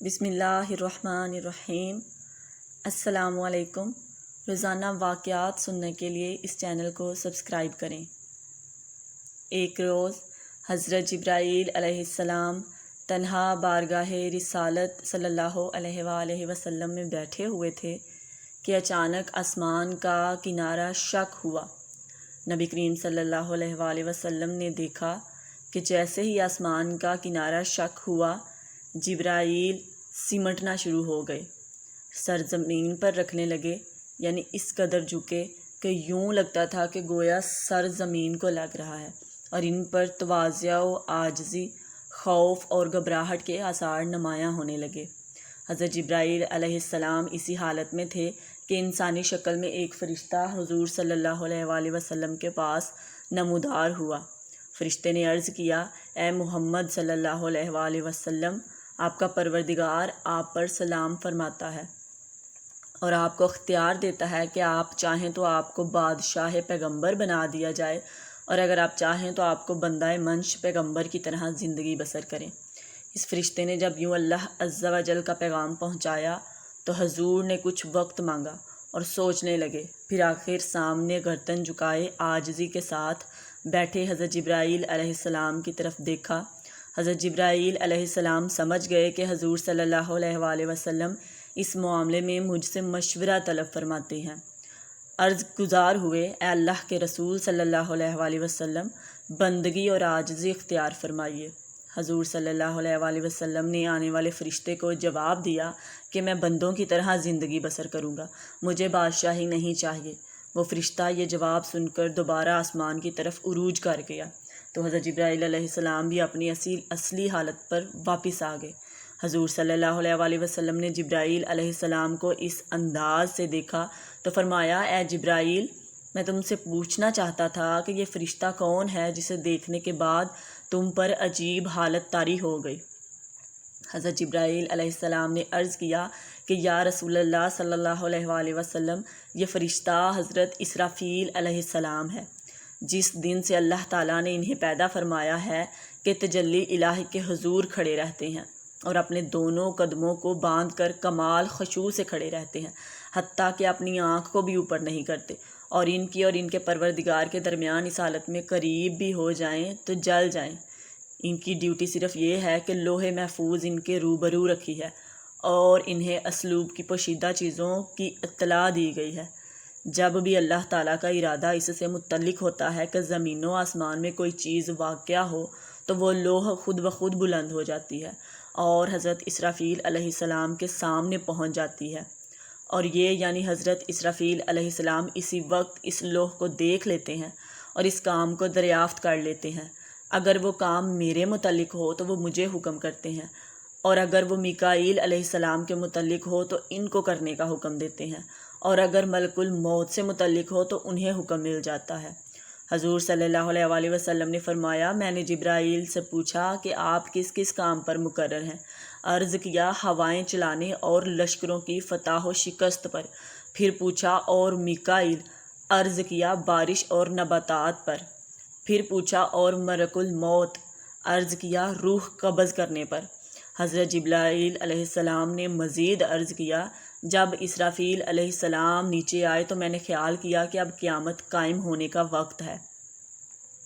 بسم اللہ الرحمن الرحیم۔ السلام علیکم۔ روزانہ واقعات سننے کے لیے اس چینل کو سبسکرائب کریں۔ ایک روز حضرت جبرائیل علیہ السلام تنہا بارگاہ رسالت صلی اللہ علیہ وآلہ وسلم میں بیٹھے ہوئے تھے کہ اچانک آسمان کا کنارہ شق ہوا۔ نبی کریم صلی اللہ علیہ وآلہ وسلم نے دیکھا کہ جیسے ہی آسمان کا کنارہ شق ہوا، جبرائیل سمٹنا شروع ہو گئے، سر زمین پر رکھنے لگے، یعنی اس قدر جھکے کہ یوں لگتا تھا کہ گویا سر زمین کو لگ رہا ہے، اور ان پر تواضع و عاجزی، خوف اور گھبراہٹ کے آثار نمایاں ہونے لگے۔ حضرت جبرائیل علیہ السلام اسی حالت میں تھے کہ انسانی شکل میں ایک فرشتہ حضور صلی اللہ علیہ وآلہ وسلم کے پاس نمودار ہوا۔ فرشتے نے عرض کیا، اے محمد صلی اللہ علیہ وآلہ وسلم، آپ کا پروردگار آپ پر سلام فرماتا ہے اور آپ کو اختیار دیتا ہے کہ آپ چاہیں تو آپ کو بادشاہ پیغمبر بنا دیا جائے، اور اگر آپ چاہیں تو آپ کو بندہ منش پیغمبر کی طرح زندگی بسر کریں۔ اس فرشتے نے جب یوں اللہ عز و جل کا پیغام پہنچایا تو حضور نے کچھ وقت مانگا اور سوچنے لگے، پھر آخر سامنے گردن جھکائے عاجزی کے ساتھ بیٹھے حضرت جبرائیل علیہ السلام کی طرف دیکھا۔ حضرت جبرائیل علیہ السلام سمجھ گئے کہ حضور صلی اللہ علیہ وآلہ وسلم اس معاملے میں مجھ سے مشورہ طلب فرماتے ہیں۔ عرض گزار ہوئے، اے اللہ کے رسول صلی اللہ علیہ وآلہ وسلم، بندگی اور عاجزی اختیار فرمائیے۔ حضور صلی اللہ علیہ وآلہ وسلم نے آنے والے فرشتے کو جواب دیا کہ میں بندوں کی طرح زندگی بسر کروں گا، مجھے بادشاہی نہیں چاہیے۔ وہ فرشتہ یہ جواب سن کر دوبارہ آسمان کی طرف عروج کر گیا تو حضرت جبرائیل علیہ السلام بھی اپنی اصلی حالت پر واپس آ گئے۔ حضور صلی اللہ علیہ وآلہ وسلم نے جبرائیل علیہ السلام کو اس انداز سے دیکھا تو فرمایا، اے جبرائیل، میں تم سے پوچھنا چاہتا تھا کہ یہ فرشتہ کون ہے جسے دیکھنے کے بعد تم پر عجیب حالت طاری ہو گئی۔ حضرت جبرائیل علیہ السلام نے عرض کیا کہ یا رسول اللہ صلی اللہ علیہ وآلہ وسلم، یہ فرشتہ حضرت اسرافیل علیہ السلام ہے۔ جس دن سے اللہ تعالیٰ نے انہیں پیدا فرمایا ہے کہ تجلی الہی کے حضور کھڑے رہتے ہیں اور اپنے دونوں قدموں کو باندھ کر کمال خشوع سے کھڑے رہتے ہیں، حتیٰ کہ اپنی آنکھ کو بھی اوپر نہیں کرتے، اور ان کے پروردگار کے درمیان اس حالت میں قریب بھی ہو جائیں تو جل جائیں۔ ان کی ڈیوٹی صرف یہ ہے کہ لوح محفوظ ان کے روبرو رکھی ہے اور انہیں اسلوب کی پوشیدہ چیزوں کی اطلاع دی گئی ہے۔ جب بھی اللہ تعالیٰ کا ارادہ اس سے متعلق ہوتا ہے کہ زمین و آسمان میں کوئی چیز واقع ہو تو وہ لوح خود بخود بلند ہو جاتی ہے اور حضرت اسرافیل علیہ السلام کے سامنے پہنچ جاتی ہے، اور یہ یعنی حضرت اسرافیل علیہ السلام اسی وقت اس لوح کو دیکھ لیتے ہیں اور اس کام کو دریافت کر لیتے ہیں۔ اگر وہ کام میرے متعلق ہو تو وہ مجھے حکم کرتے ہیں، اور اگر وہ میکائیل علیہ السلام کے متعلق ہو تو ان کو کرنے کا حکم دیتے ہیں، اور اگر ملک الموت سے متعلق ہو تو انہیں حکم مل جاتا ہے۔ حضور صلی اللہ علیہ وآلہ وسلم نے فرمایا، میں نے جبرائیل سے پوچھا کہ آپ کس کس کام پر مقرر ہیں؟ عرض کیا، ہوائیں چلانے اور لشکروں کی فتح و شکست پر۔ پھر پوچھا، اور میکائیل؟ عرض کیا، بارش اور نباتات پر۔ پھر پوچھا، اور ملک الموت؟ عرض کیا، روح قبض کرنے پر۔ حضرت جبرائیل علیہ السلام نے مزید عرض کیا، جب اسرافیل علیہ السلام نیچے آئے تو میں نے خیال کیا کہ اب قیامت قائم ہونے کا وقت ہے،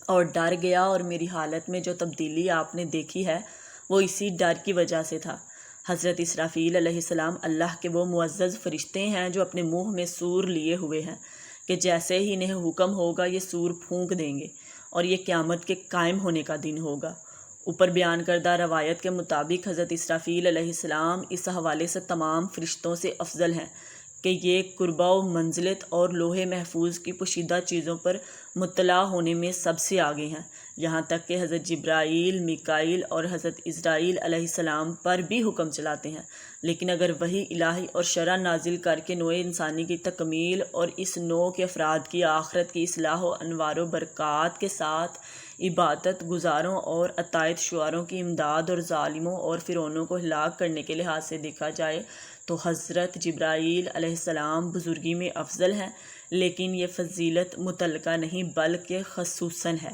اور ڈر گیا، اور میری حالت میں جو تبدیلی آپ نے دیکھی ہے وہ اسی ڈر کی وجہ سے تھا۔ حضرت اسرافیل علیہ السلام اللہ کے وہ معزز فرشتے ہیں جو اپنے منہ میں سور لیے ہوئے ہیں کہ جیسے ہی انہیں حکم ہوگا یہ سور پھونک دیں گے، اور یہ قیامت کے قائم ہونے کا دن ہوگا۔ اوپر بیان کردہ روایت کے مطابق حضرت اسرافیل علیہ السلام اس حوالے سے تمام فرشتوں سے افضل ہیں کہ یہ قربہ و منزلت اور لوح محفوظ کی پوشیدہ چیزوں پر مطلع ہونے میں سب سے آگے ہیں، یہاں تک کہ حضرت جبرائیل، میکائیل اور حضرت عزرائیل علیہ السلام پر بھی حکم چلاتے ہیں۔ لیکن اگر وحی الہی اور شرع نازل کر کے نوع انسانی کی تکمیل اور اس نوع کے افراد کی آخرت کی اصلاح و انوار و برکات کے ساتھ عبادت گزاروں اور عطائت شعاروں کی امداد اور ظالموں اور فرعونوں کو ہلاک کرنے کے لحاظ سے دیکھا جائے تو حضرت جبرائیل علیہ السلام بزرگی میں افضل ہیں، لیکن یہ فضیلت متعلقہ نہیں بلکہ خصوصاً ہے۔